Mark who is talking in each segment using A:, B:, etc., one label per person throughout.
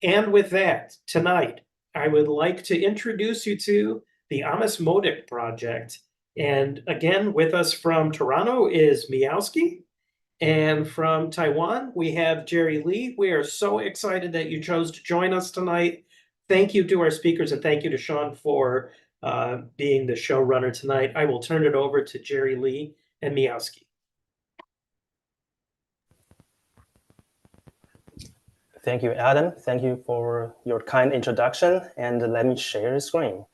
A: And with that, tonight, I would like to introduce you to the Moedict project. And again, with us from Toronto is Miaoski. And from Taiwan, we have Jerry Lee. We are so excited that you chose to join us tonight. Thank you to our speakers and thank you to Sean for being the showrunner tonight. I will turn it over to Jerry Lee and Miaoski.
B: Thank you, Adam. Thank you for your kind introduction. And let me share the screen.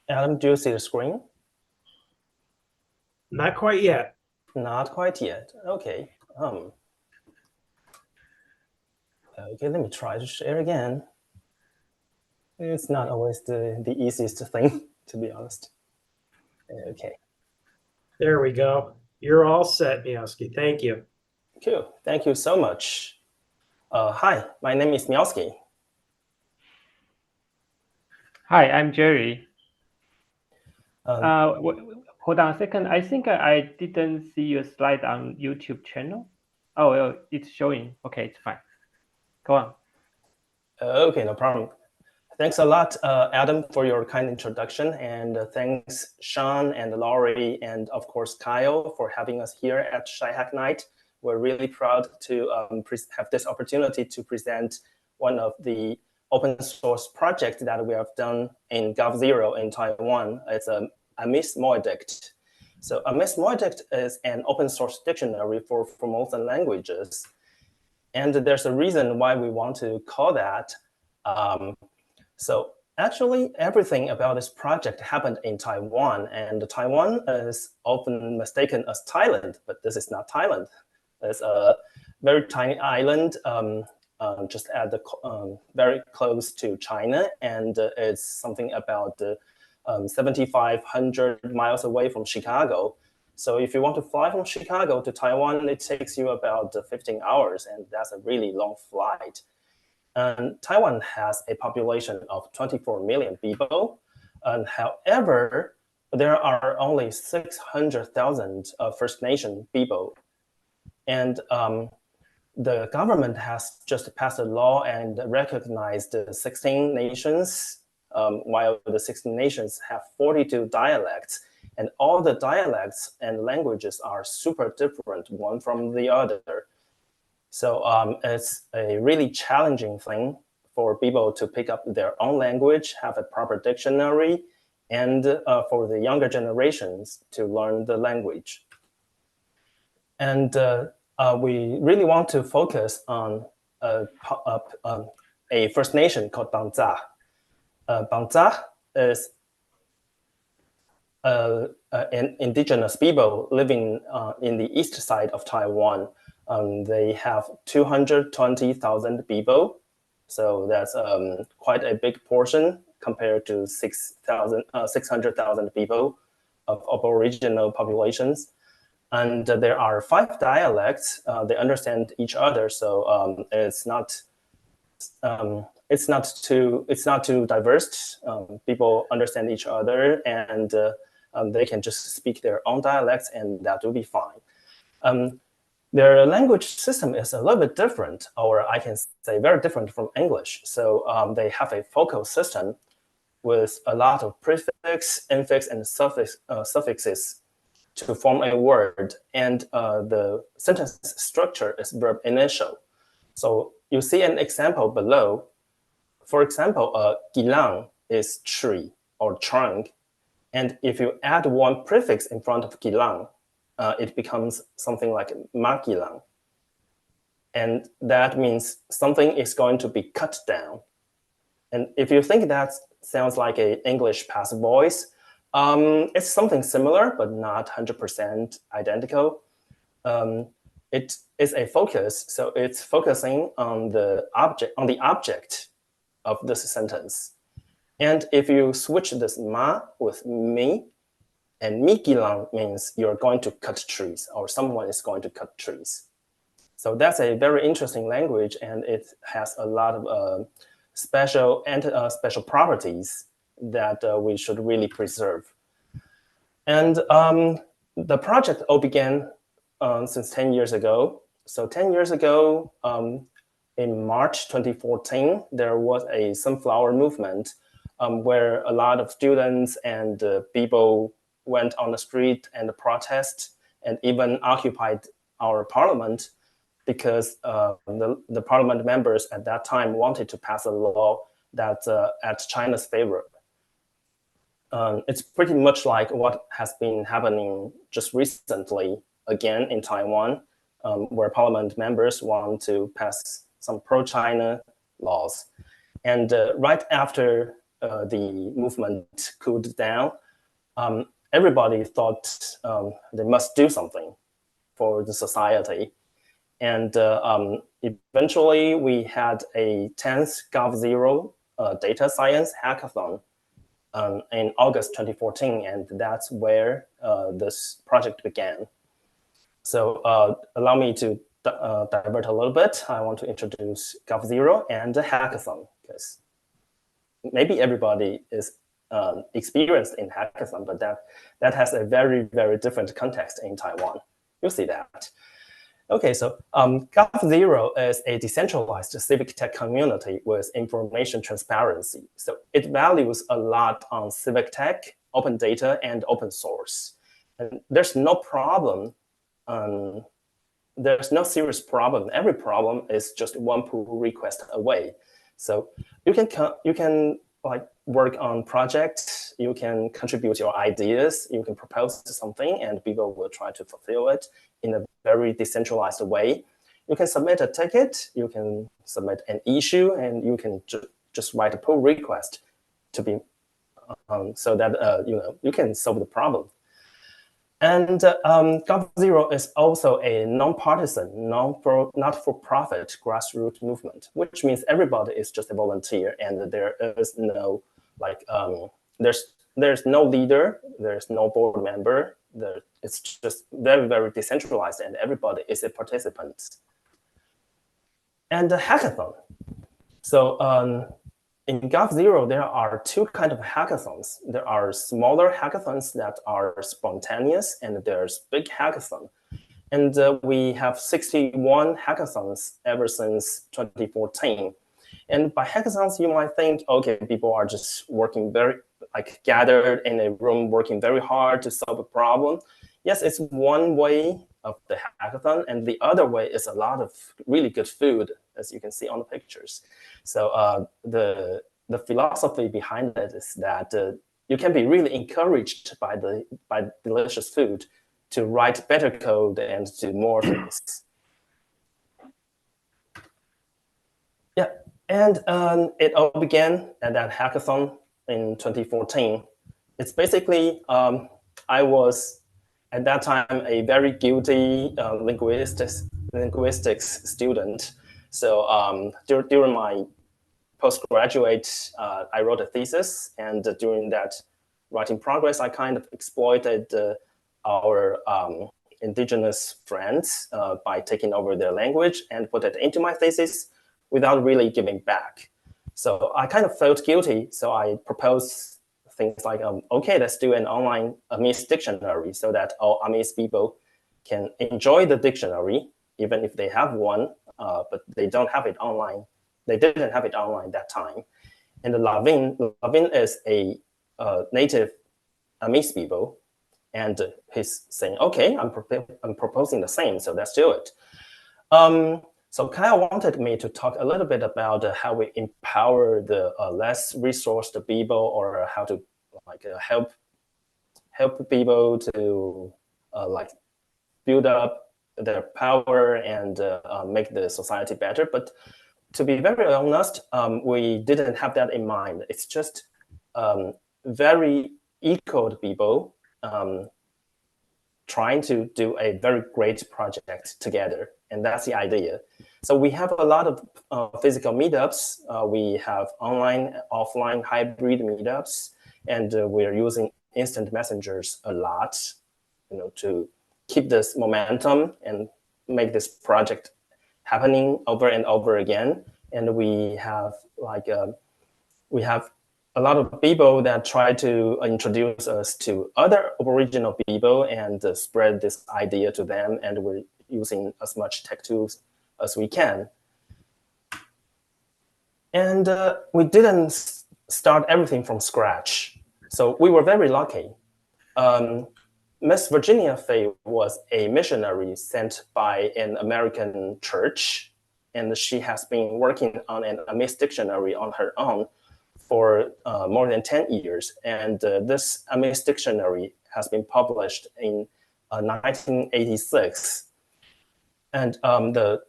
B: Adam, do you see the screen?
A: Not quite yet.
B: Not quite yet. Okay. Okay, let me try to share again. It's not always the easiest thing, to be honest. Okay.
A: There we go. You're all set, Miaoski. Thank you.
B: Cool. Thank you so much. Hi, my name is Miaoski.
C: Hi, I'm Jerry. Hold on a second. I think I didn't see your slide on YouTube channel. Oh, it's showing. Okay, it's fine. Go on.
B: Okay, no problem. Thanks a lot, Adam, for your kind introduction. And thanks, Sean and Laurie, and of course, Kyle, for having us here at Shy Hack Night. We're really proud to have this opportunity to present one of the open source projects that we have done in GovZero in Taiwan. It's a Moedict. So Moedict is an open source dictionary for Formosan languages. And there's a reason why we want to call that. So actually, everything about this project happened in Taiwan, and Taiwan is often mistaken as Thailand, but this is not Thailand. It's a very tiny island just at the very close to China, and it's something about 7,500 miles away from Chicago. So if you want to fly from Chicago to Taiwan, it takes you about 15 hours, and that's a really long flight. And Taiwan has a population of 24 million people. And however, there are only 600,000 First Nation people. And the government has just passed a law and recognized 16 nations, while the 16 nations have 42 dialects. And all the dialects and languages are super different one from the other. So it's a really challenging thing for people to pick up their own language, have a proper dictionary, and for the younger generations to learn the language. And we really want to focus on a First Nation called Bangza. Bangza is an indigenous people living in the east side of Taiwan. They have 220,000 people, so that's quite a big portion compared to 600,000 people of Aboriginal populations. And there are 5 dialects. They understand each other, so it's not too diverse. People understand each other, and they can just speak their own dialects, and that will be fine. Their language system is a little bit different, or I can say very different from English. So they have a vocal system with a lot of prefix, infix, and suffixes to form a word. And the sentence structure is verb initial. So you see an example below. For example, gilang is tree or trunk. And if you add one prefix in front of gilang, it becomes something like makilang. And that means something is going to be cut down. And if you think that sounds like an English passive voice, it's something similar, but not 100% identical. it is a focus. So it's focusing on the object of this sentence. And if you switch this ma with mi, and mikilang means you're going to cut trees, or someone is going to cut trees. So that's a very interesting language, and it has a lot of special properties that we should really preserve. And the project all began since 10 years ago. So 10 years ago, in March 2014, there was a sunflower movement where a lot of students and people went on the street and protest and even occupied our parliament, because the parliament members at that time wanted to pass a law that at China's favor. It's pretty much like what has been happening just recently again in Taiwan, where parliament members want to pass some pro-China laws. And right after the movement cooled down, everybody thought they must do something for the society. And eventually we had a 10th GovZero data science hackathon in August 2014, and that's where this project began. So allow me to divert a little bit. I want to introduce GovZero and the hackathon, because maybe everybody is experienced in hackathon, but that has a very, very different context in Taiwan. You'll see that. Okay, so GovZero is a decentralized civic tech community with information transparency. So it values a lot on civic tech, open data, and open source. And there's no problem. There's no serious problem. Every problem is just one pull request away. So you can like work on projects. You can contribute your ideas. You can propose something, and people will try to fulfill it in a very decentralized way. You can submit a ticket, you can submit an issue, and you can just write a pull request to be so that you can solve the problem. And GovZero is also a non-partisan, not-for-profit grassroots movement, which means everybody is just a volunteer, and there is no there's no leader, there's no board member. It's just very, very decentralized, and everybody is a participant. And the hackathon. So in GovZero, there are two kinds of hackathons. There are smaller hackathons that are spontaneous, and there's big hackathon. And we have 61 hackathons ever since 2014. And by hackathons, you might think, okay, people are just working gathered in a room, working very hard to solve a problem. Yes, it's one way of the hackathon, and the other way is a lot of really good food, as you can see on the pictures. So the philosophy behind it is that you can be really encouraged by delicious food to write better code and do more things. Yeah, and it all began at that hackathon in 2014. It's basically, I was at that time a very guilty linguistics student. So during my postgraduate, I wrote a thesis, and during that writing progress, I kind of exploited our indigenous friends by taking over their language and put it into my thesis without really giving back. So I kind of felt guilty. So I proposed things like, okay, let's do an online Amis dictionary so that all Amis people can enjoy the dictionary, even if they have one, but they don't have it online. They didn't have it online that time. And Lavin is a native Amis people, and he's saying, okay, I'm proposing the same, so let's do it. So Kyle wanted me to talk a little bit about how we empower the less resourced people, or how to help people to build up their power and make the society better. But to be very honest, we didn't have that in mind. It's just very equal people trying to do a very great project together, and that's the idea. So we have a lot of physical meetups. We have online, offline, hybrid meetups, and we're using instant messengers a lot, to keep this momentum and make this project happening over and over again. And we have a lot of people that try to introduce us to other Aboriginal people and spread this idea to them. And we're using as much tech tools as we can. And we didn't start everything from scratch. So we were very lucky. Miss Virginia Fay was a missionary sent by an American church, and she has been working on an Amish dictionary on her own for more than 10 years. And this Amish dictionary has been published in 1986. And the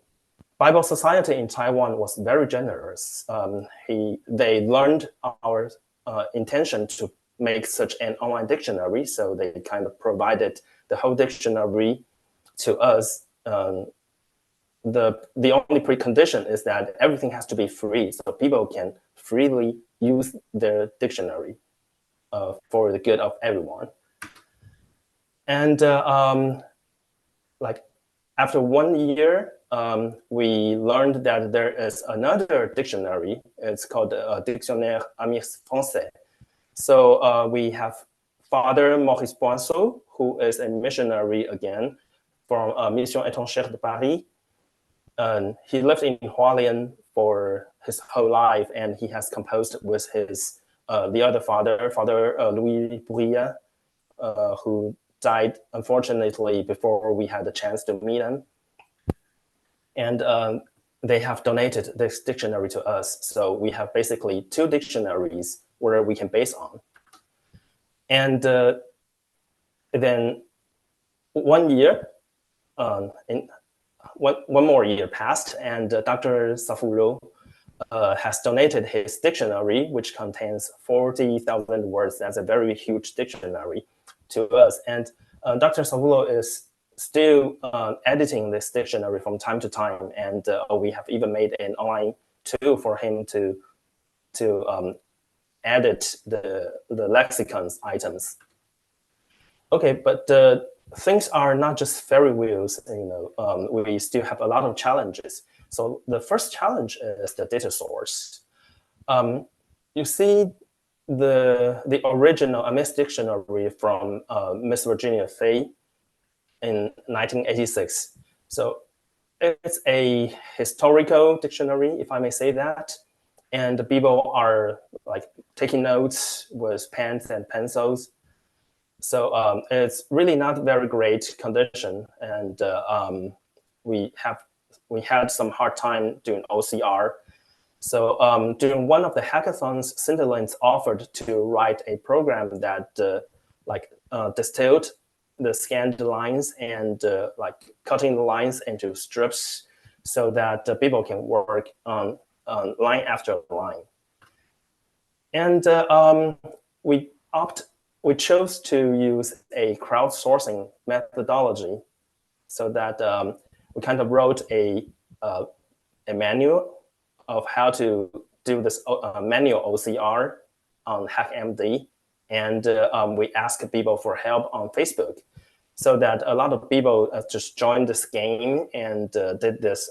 B: Bible Society in Taiwan was very generous. They learned our intention to make such an online dictionary, so they kind of provided the whole dictionary to us. The only precondition is that everything has to be free, so people can freely use their dictionary for the good of everyone. And after 1 year, we learned that there is another dictionary. It's called Dictionnaire Amish Français. So we have Father Maurice Poinceau, who is a missionary again from Mission Étrangère de Paris. He lived in Hualien for his whole life, and he has composed with his the other father, Father Louis Bouria, who died unfortunately before we had the chance to meet him. And they have donated this dictionary to us. So we have basically 2 dictionaries where we can base on. And then 1 year, one more year passed, and Dr. Safulo has donated his dictionary, which contains 40,000 words. That's a very huge dictionary to us. And Dr. Safulo is still editing this dictionary from time to time, and we have even made an online tool for him to edit the lexicons items. Okay, but things are not just fairy wheels. We still have a lot of challenges. So the first challenge is the data source. You see the original Amish dictionary from Miss Virginia Fay in 1986. So it's a historical dictionary, if I may say that. And the people are taking notes with pens and pencils. So it's really not very great condition. And we had some hard time doing OCR. So during one of the hackathons, Cinderlands offered to write a program that distilled the scanned lines and cutting the lines into strips so that people can work on line after line. And we chose to use a crowdsourcing methodology so that we kind of wrote a manual of how to do this manual OCR on HackMD. And we asked people for help on Facebook so that a lot of people just joined this game and did this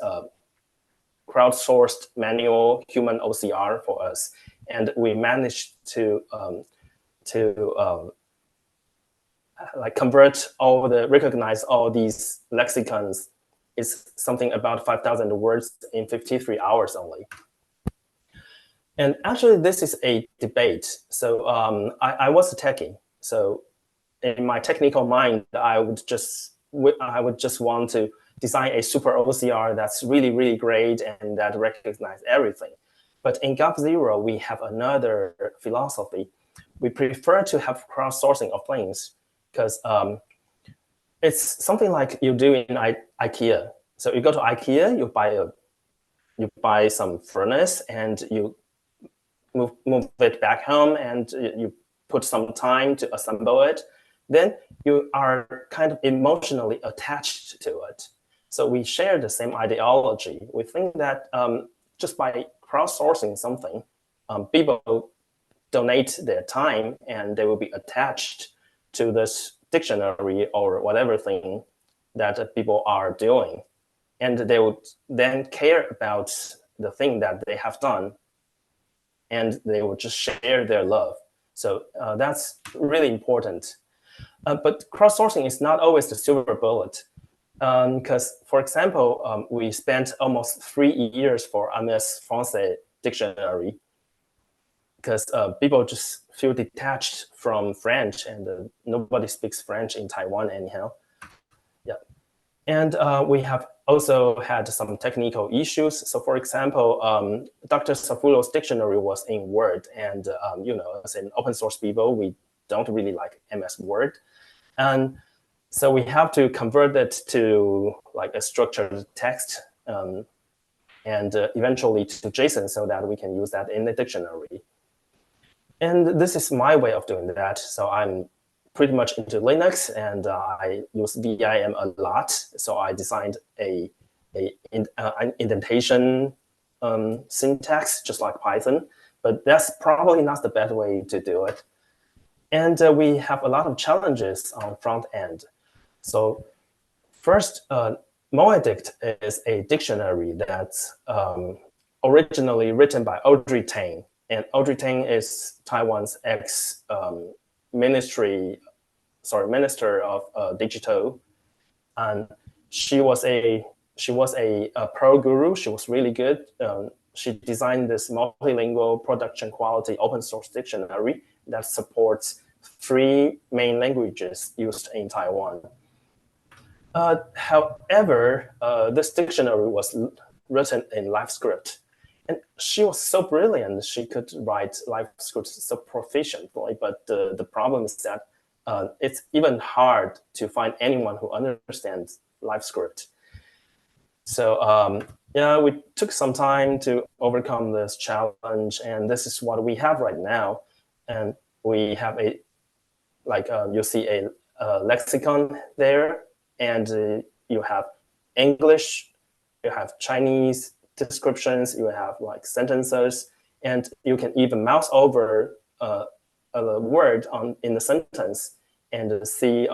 B: crowdsourced manual human OCR for us. And we managed to recognize all these lexicons. It's something about 5,000 words in 53 hours only. And actually, this is a debate. So I was a techie. So in my technical mind, I would just want to design a super OCR that's really, really great and that recognizes everything. But in GovZero, we have another philosophy. We prefer to have crowdsourcing of things because it's something like you do in IKEA. So you go to IKEA, you buy some furnace and you move it back home and you put some time to assemble it. then you are kind of emotionally attached to it. So we share the same ideology. We think that just by crowdsourcing something, people donate their time and they will be attached to this dictionary or whatever thing that people are doing. And they would then care about the thing that they have done, and they will just share their love. So that's really important. But crowdsourcing is not always the silver bullet. Because, for example, we spent almost 3 years for Ames Français dictionary, because people just feel detached from French, and nobody speaks French in Taiwan anyhow. Yeah, and we have also had some technical issues. So, for example, Dr. Safulo's dictionary was in Word, and as an open source people, we don't really like MS Word, and so we have to convert it to like a structured text, and eventually to JSON, so that we can use that in the dictionary. And this is my way of doing that. So I'm pretty much into Linux, and I use VIM a lot. So I designed an indentation syntax, just like Python. But that's probably not the best way to do it. And we have a lot of challenges on front end. So first, Moedict is a dictionary that's originally written by Audrey Tang. And Audrey Tang is Taiwan's Minister of Digital. And she was a pro guru. She was really good. She designed this multilingual production quality open source dictionary that supports 3 main languages used in Taiwan. However, this dictionary was written in LiveScript. And she was so brilliant, she could write LiveScript so proficiently. But the problem is that it's even hard to find anyone who understands LiveScript. So we took some time to overcome this challenge, and this is what we have right now. And we have you see a lexicon there, and you have English, you have Chinese descriptions, you have like sentences, and you can even mouse over a word in the sentence and see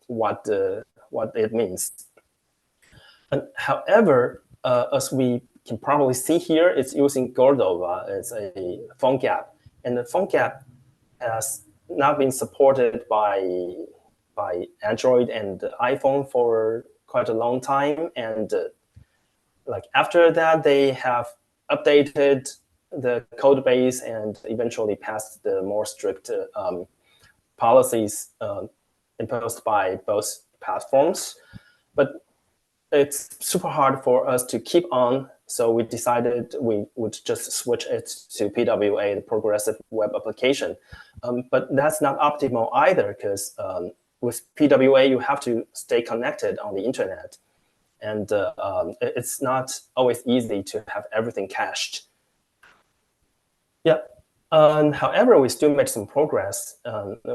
B: what it means. And however, as we can probably see here, it's using Cordova. It's a phone gap, and the phone gap has not been supported by Android and iPhone for quite a long time, and after that, they have updated the code base and eventually passed the more strict policies imposed by both platforms. But it's super hard for us to keep on, so we decided we would just switch it to PWA, the Progressive Web Application. But that's not optimal either, because with PWA, you have to stay connected on the internet. And it's not always easy to have everything cached. Yeah. However, we still made some progress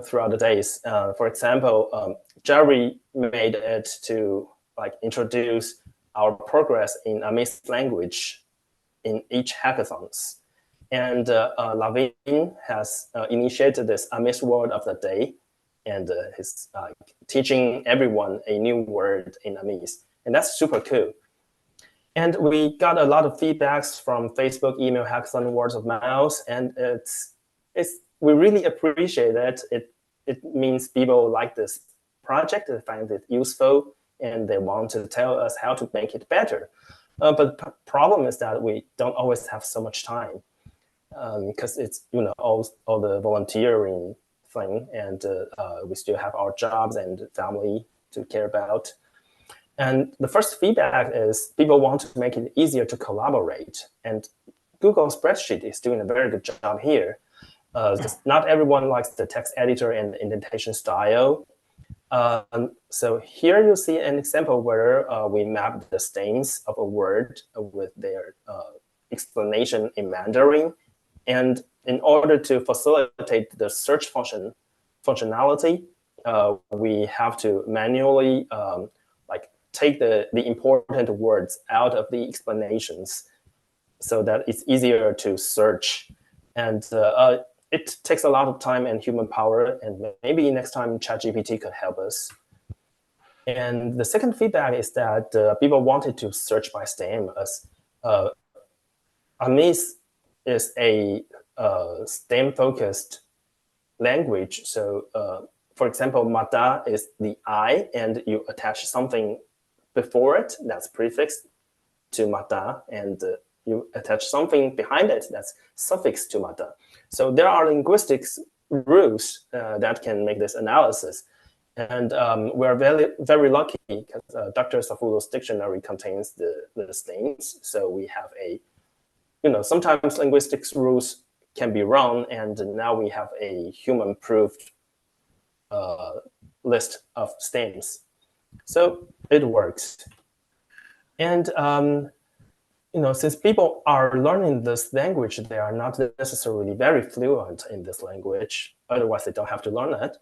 B: throughout the days. For example, Jerry made it to introduce our progress in Amis language in each hackathons. And Lavin has initiated this Amis word of the day, and he's teaching everyone a new word in Amis. And that's super cool. And we got a lot of feedbacks from Facebook, email, hackathon, words of mouth, and we really appreciate it. It means people like this project, they find it useful, and they want to tell us how to make it better. But the problem is that we don't always have so much time, because it's all the volunteering thing, and we still have our jobs and family to care about. And the first feedback is people want to make it easier to collaborate. And Google Spreadsheet is doing a very good job here. Not everyone likes the text editor and the indentation style. So here you see an example where we map the stems of a word with their explanation in Mandarin. And in order to facilitate the search functionality, we have to manually like take the important words out of the explanations so that it's easier to search. And it takes a lot of time and human power, and maybe next time ChatGPT could help us. And the second feedback is that people wanted to search by stem, as Amis is a stem-focused language. So for example, mada is the I, and you attach something before it that's prefixed to mada, and you attach something behind it that's suffixed to mada. So there are linguistics rules that can make this analysis. And we're very, very lucky because Dr. Safulo's dictionary contains the stems. So we have a, sometimes linguistics rules can be wrong, and now we have a human-proofed list of stems. So it works. And since people are learning this language, they are not necessarily very fluent in this language. Otherwise, they don't have to learn it.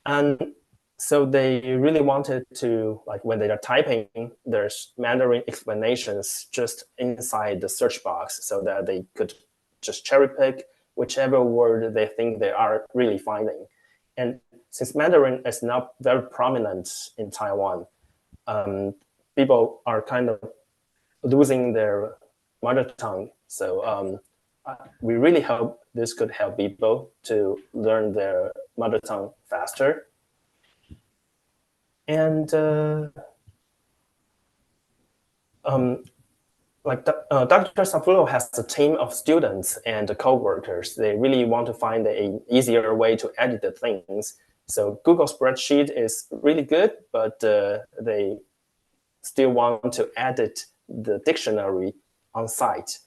B: And so they really wanted to, like when they are typing, there's Mandarin explanations just inside the search box so that they could just cherry pick whichever word they think they are really finding. And since Mandarin is not very prominent in Taiwan, people are kind of losing their mother tongue. So we really hope this could help people to learn their mother tongue faster. And Dr. Safulo has a team of students and co-workers. They really want to find an easier way to edit the things. So Google Spreadsheet is really good, but they still want to edit the dictionary on site.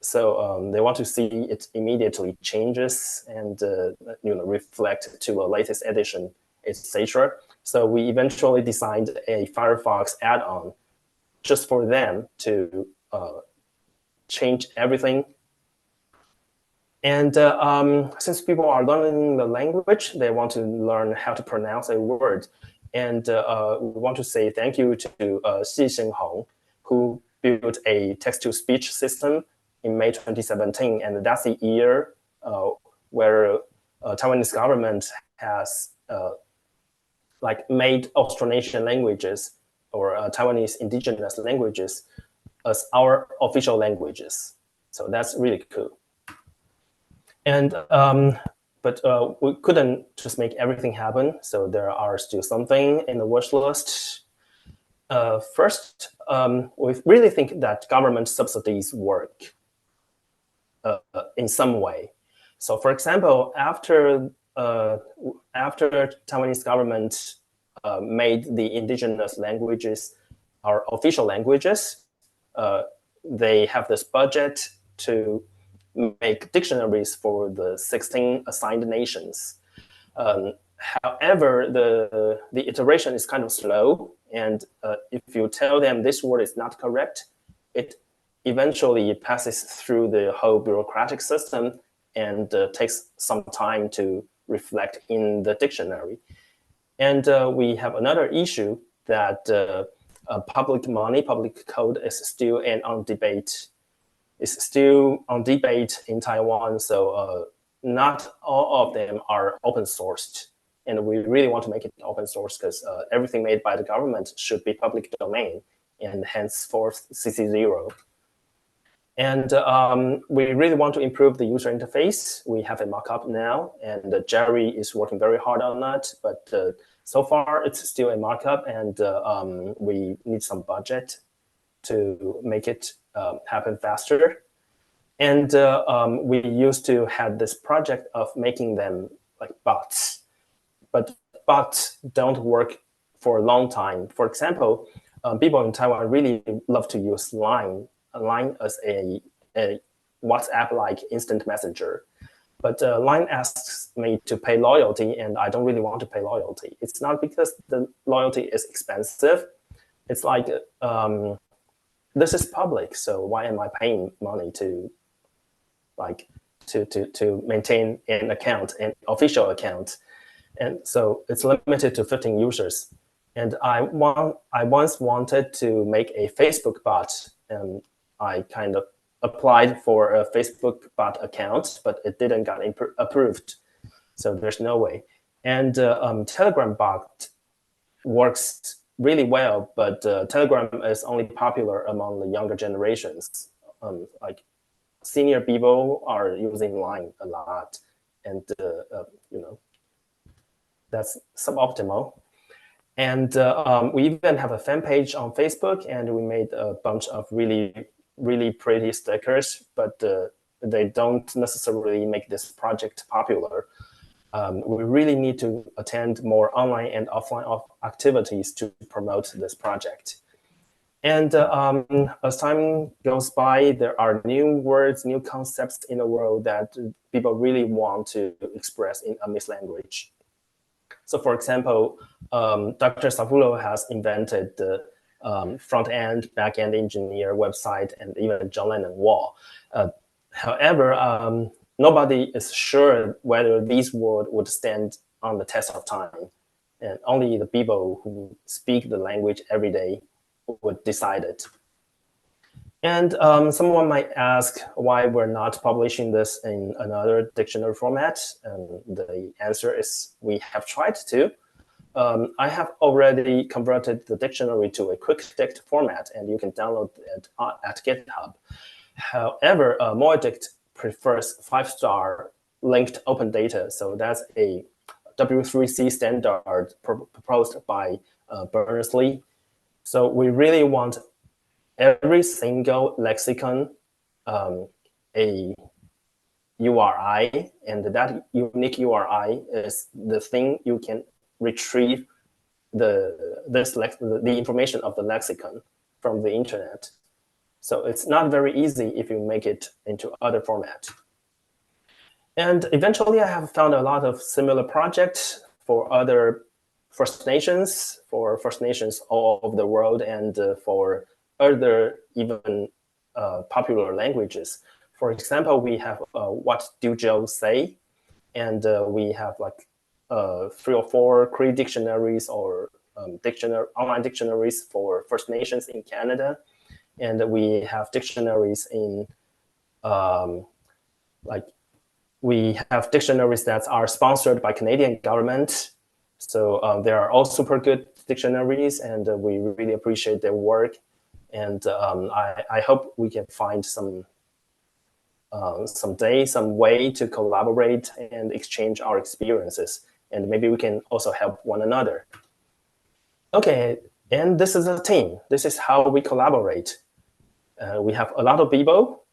B: So they want to see it immediately changes and reflect to a latest edition, etc. So we eventually designed a Firefox add-on just for them to change everything. And since people are learning the language, they want to learn how to pronounce a word. And we want to say thank you to Xi Xinhong, who built a text-to-speech system in May 2017. And that's the year where Taiwanese government has made Austronesian languages or Taiwanese indigenous languages as our official languages. So that's really cool. And but we couldn't just make everything happen. So there are still something in the wish list. First, we really think that government subsidies work in some way. So for example, after Taiwanese government made the indigenous languages our official languages, they have this budget to make dictionaries for the 16 assigned nations. However, the iteration is kind of slow, and if you tell them this word is not correct, it eventually passes through the whole bureaucratic system and takes some time to reflect in the dictionary. And we have another issue that public money, public code is still on debate. It's still on debate in Taiwan, so not all of them are open sourced. And we really want to make it open source because everything made by the government should be public domain and henceforth CC0. And we really want to improve the user interface. We have a mock-up now, and Jerry is working very hard on that. But so far, it's still a mock-up, and we need some budget to make it happen faster. And we used to have this project of making them like bots. But bots don't work for a long time. For example, people in Taiwan really love to use Line as a WhatsApp-like instant messenger. But Line asks me to pay loyalty, and I don't really want to pay loyalty. It's not because the loyalty is expensive. It's like, this is public, so why am I paying money to maintain an account, an official account? And so it's limited to 15 users. And I once wanted to make a Facebook bot, and I kind of applied for a Facebook bot account, but it didn't get approved. So there's no way. And Telegram bot works really well, but Telegram is only popular among the younger generations. Like senior people are using Line a lot, and that's suboptimal. And we even have a fan page on Facebook, and we made a bunch of really, really pretty stickers, but they don't necessarily make this project popular. We really need to attend more online and offline activities to promote this project. And as time goes by, there are new words, new concepts in the world that people really want to express in Amis language. So for example, Dr. Savulo has invented the front-end, back-end engineer website, and even John Lennon wall. However, nobody is sure whether these words would stand on the test of time. And only the people who speak the language every day would decide it. And someone might ask why we're not publishing this in another dictionary format. And the answer is we have tried to. I have already converted the dictionary to a quick dict format, and you can download it at GitHub. However, Moedict prefers 5-star linked open data. So that's a W3C standard proposed by Berners-Lee. So we really want every single lexicon a URI, and that unique URI is the thing you can retrieve the information of the lexicon from the internet. So it's not very easy if you make it into other format. And eventually I have found a lot of similar projects for other First Nations, all over the world, and for other even popular languages. For example, we have What Do Joe Say? And we have like 3 or 4 Cree dictionaries or online dictionaries for First Nations in Canada. And we have dictionaries in we have dictionaries that are sponsored by Canadian government. So they are all super good dictionaries, and we really appreciate their work. And I hope we can find some way to collaborate and exchange our experiences. And maybe we can also help one another. Okay, and this is a team. This is how we collaborate. We have a lot of people.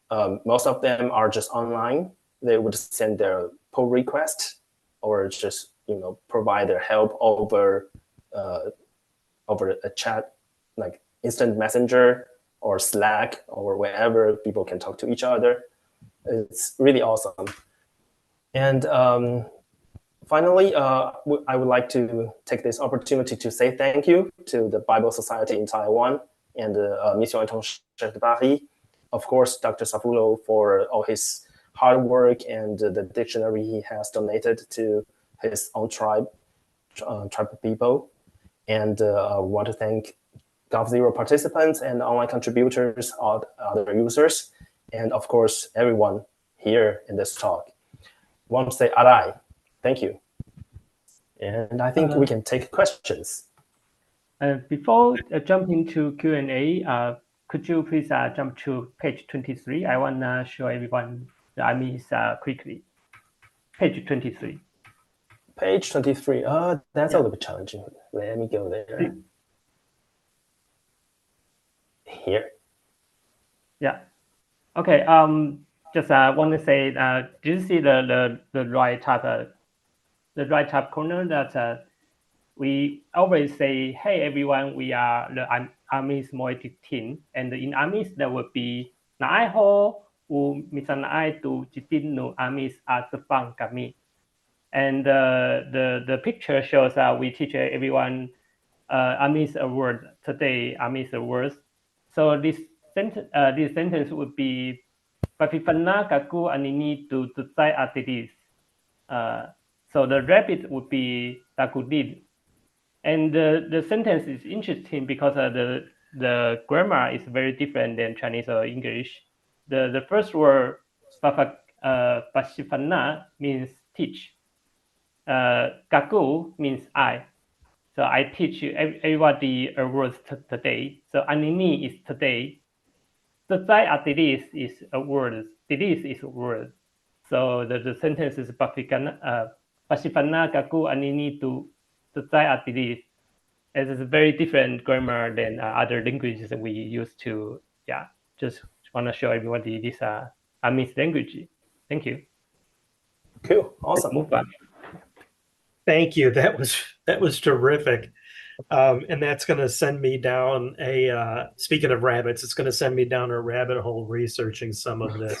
B: Most of them are just online. They would send their pull request or just provide their help over a chat, like instant messenger or Slack or wherever people can talk to each other. It's really awesome. And finally, I would like to take this opportunity to say thank you to the Bible Society in Taiwan and the Mission Étrangère de Paris. Of course, Dr. Savulo for all his hard work and the dictionary he has donated to his own tribe of people. And I want to thank GovZero participants and online contributors, all other users, and of course, everyone here in this talk. Want to say arai, thank you. And I think we can take questions.
C: Before jumping to Q&A, could you please jump to page 23? I want to show everyone the Amis quickly. Page 23.
B: Page 23. That's a little bit challenging. Let me go there. Here.
C: Yeah. Okay. Just want to say, do you see the right top corner that we always say, hey everyone, we are the Amis Moedict team, and in Amis there will be naai ho u misanai tu jitin nu Amis asepang kami. And the picture shows we teach everyone Amis a word today. Amis a words. So this sentence would be Papipana kaku anini tu tutsai atidis. So the rabbit would be takudid. And the sentence is interesting because the grammar is very different than Chinese or English. The first word, pasifana, means teach. Kaku means I. So I teach you everybody a word today. So anini is today. Today atilis is a word. Tilis is a word. So the sentence is pasifana kaku anini to today atilis. It is a very different grammar than other languages that we used to. Yeah, just want to show everybody this Amis language. Thank you.
B: Cool. Awesome.
C: Move on.
A: Thank you. That was terrific. And that's going to send me down speaking of rabbits, it's going to send me down a rabbit hole researching some of this.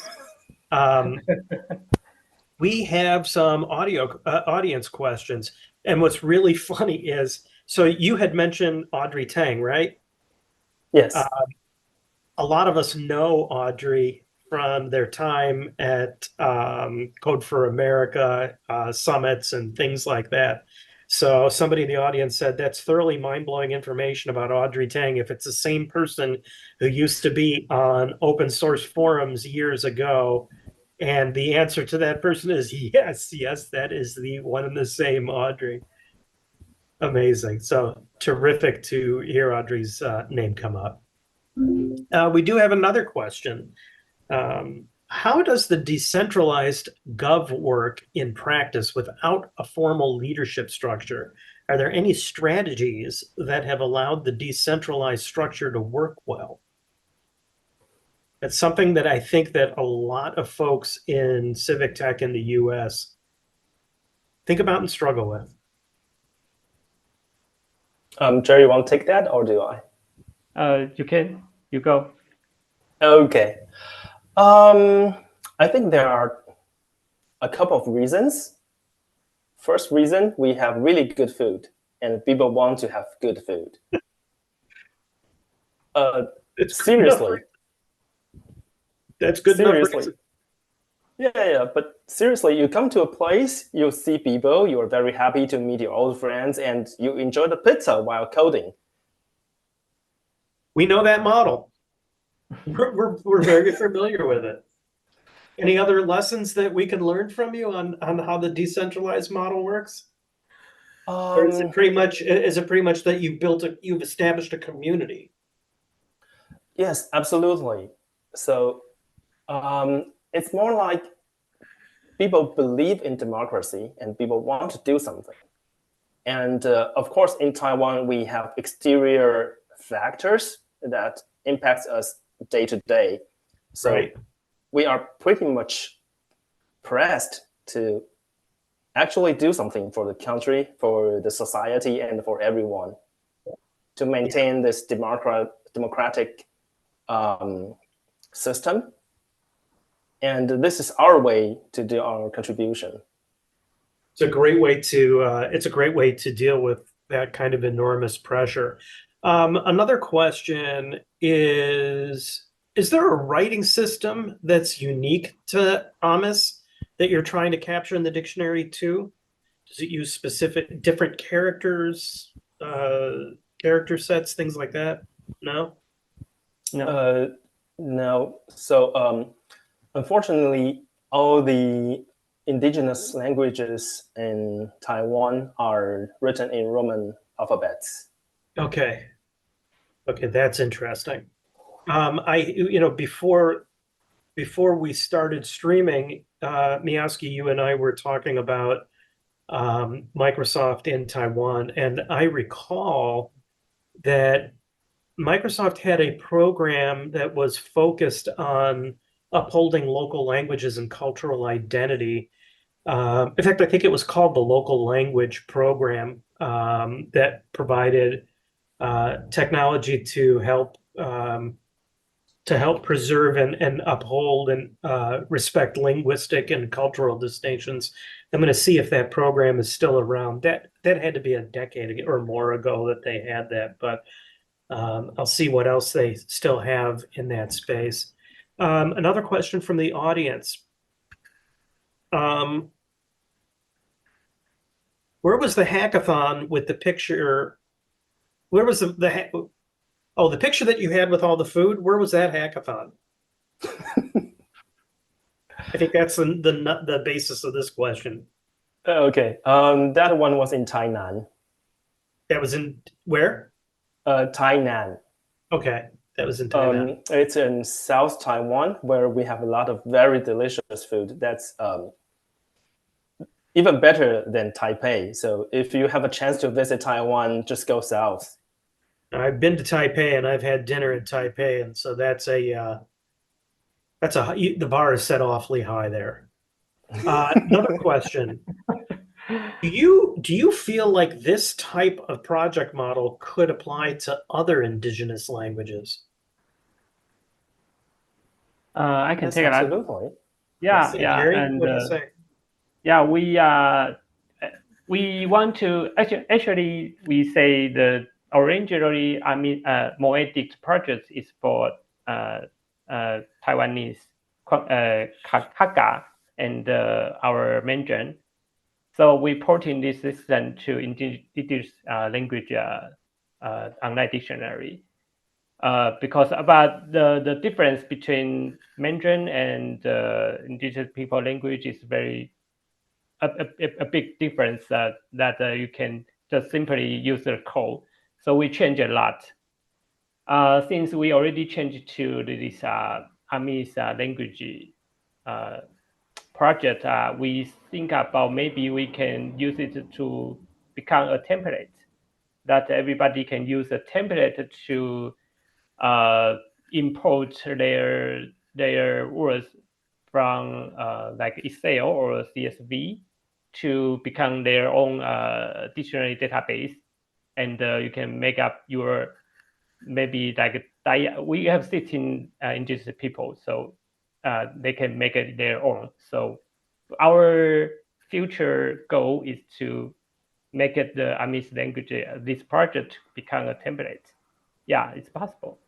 A: We have some audience questions. And what's really funny is, so you had mentioned Audrey Tang, right?
B: Yes.
A: A lot of us know Audrey from their time at Code for America summits and things like that. So somebody in the audience said that's thoroughly mind-blowing information about Audrey Tang. If it's the same person who used to be on open source forums years ago, and the answer to that person is yes, that is the one and the same Audrey. Amazing. So terrific to hear Audrey's name come up. We do have another question. How does the decentralized gov work in practice without a formal leadership structure? Are there any strategies that have allowed the decentralized structure to work well? That's something that I think that a lot of folks in civic tech in the US think about and struggle with.
B: Jerry, you want to take that or do I?
C: You can. You go.
B: Okay. I think there are a couple of reasons. First reason, we have really good food and people want to have good food. Seriously.
A: That's good
B: seriously.
A: enough.
B: Yeah, but seriously, you come to a place, you see people, you're very happy to meet your old friends, and you enjoy the pizza while coding.
A: We know that model. We're very familiar with it. Any other lessons that we can learn from you on how the decentralized model works? Or is it pretty much that you've established a community?
B: Yes, absolutely. So it's more like people believe in democracy and people want to do something. And of course, in Taiwan, we have exterior factors that impacts us day to day. So
A: right.
B: We are pretty much pressed to actually do something for the country, for the society, and for everyone to maintain this democratic system. And this is our way to do our contribution.
A: It's a great way to deal with that kind of enormous pressure. Another question is there a writing system that's unique to Amish that you're trying to capture in the dictionary too? Does it use specific different characters, character sets, things like that? No?
B: No. So unfortunately, all the indigenous languages in Taiwan are written in Roman alphabets.
A: Okay, that's interesting. Before we started streaming, miaoski, you and I were talking about Microsoft in Taiwan, and I recall that Microsoft had a program that was focused on upholding local languages and cultural identity. In fact, I think it was called the Local Language Program that provided technology to help preserve and uphold and respect linguistic and cultural distinctions. I'm going to see if that program is still around. That had to be a decade or more ago that they had that, but I'll see what else they still have in that space. Another question from the audience. Where was the hackathon with the picture? Where was the picture that you had with all the food? Where was that hackathon? I think that's the basis of this question.
B: Okay. That one was in Tainan.
A: That was in where?
B: Tainan.
A: Okay, that was in Tainan.
B: It's in South Taiwan where we have a lot of very delicious food that's even better than Taipei. So if you have a chance to visit Taiwan, just go south.
A: I've been to Taipei and I've had dinner in Taipei, and so the bar is set awfully high there. Another question. Do you feel like this type of project model could apply to other indigenous languages?
C: I can
B: Yes,
C: take that.
B: absolutely.
C: Yeah,
A: Hey,
C: yeah,
A: Jerry,
C: and
A: what do you say?
C: yeah, we want to actually we say the originally Moedict project is for Taiwanese Hakka and our Mandarin. So we porting this system to indigenous language online dictionary. Because about the difference between Mandarin and indigenous people language is very a big difference that you can just simply use the code. So we change a lot. Since we already changed to this Amis language project, we think about maybe we can use it to become a template that everybody can use a template to import their words from like Excel or CSV to become their own dictionary database, and you can make up your maybe like we have 16 indigenous people, so they can make it their own. So our future goal is to make it the Amis language, this project become a template. Yeah, it's possible.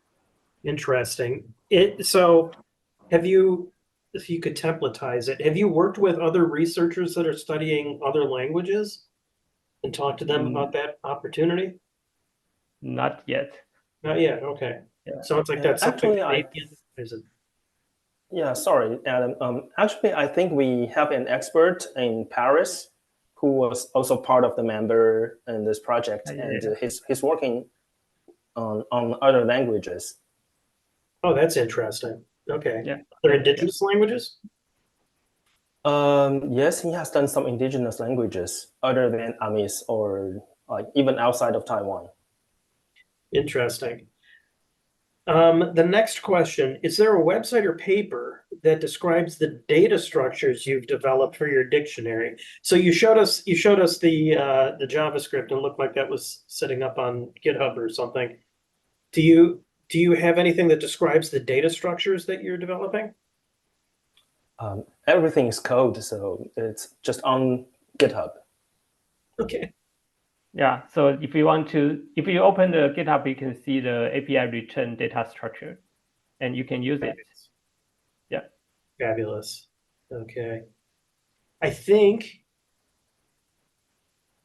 A: Interesting. So if you could templatize it, have you worked with other researchers that are studying other languages and talked to them about that opportunity?
C: Not yet.
A: Not yet. Okay.
C: Yeah.
A: Sounds like that's something
B: Actually,
A: that maybe
B: yeah, sorry, Adam. Actually, I think we have an expert in Paris who was also part of the member in this project, and he's working on other languages.
A: Oh, that's interesting. Okay.
C: Yeah.
A: Other indigenous languages?
B: Yes, he has done some indigenous languages other than Amis or even outside of Taiwan.
A: Interesting. The next question, is there a website or paper that describes the data structures you've developed for your dictionary? So you showed us the JavaScript and it looked like that was setting up on GitHub or something. Do you have anything that describes the data structures that you're developing?
B: Everything is code, so it's just on GitHub.
A: Okay.
C: Yeah. So if you open the GitHub, you can see the API return data structure, and you can use it. Yeah.
A: Fabulous. Okay. I think.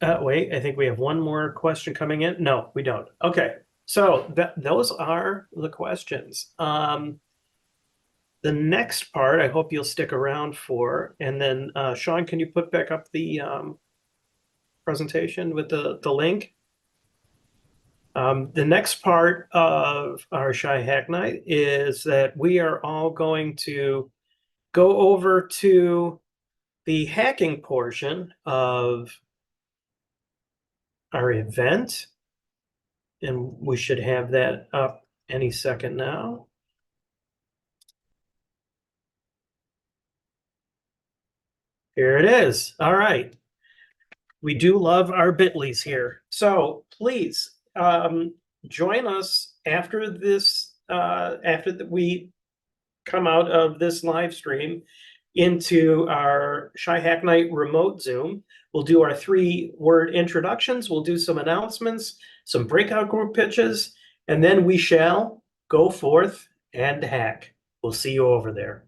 A: Wait, I think we have one more question coming in. No, we don't. Okay. So those are the questions. The next part, I hope you'll stick around for, and then Sean, can you put back up the presentation with the link? The next part of our Shy Hack Night is that we are all going to go over to the hacking portion of our event, and we should have that up any second now. Here it is. All right. We do love our bit.lys here. So please join us after this, we come out of this live stream into our Shy Hack Night remote Zoom. We'll do our 3-word introductions. We'll do some announcements, some breakout group pitches, and then we shall go forth and hack. We'll see you over there.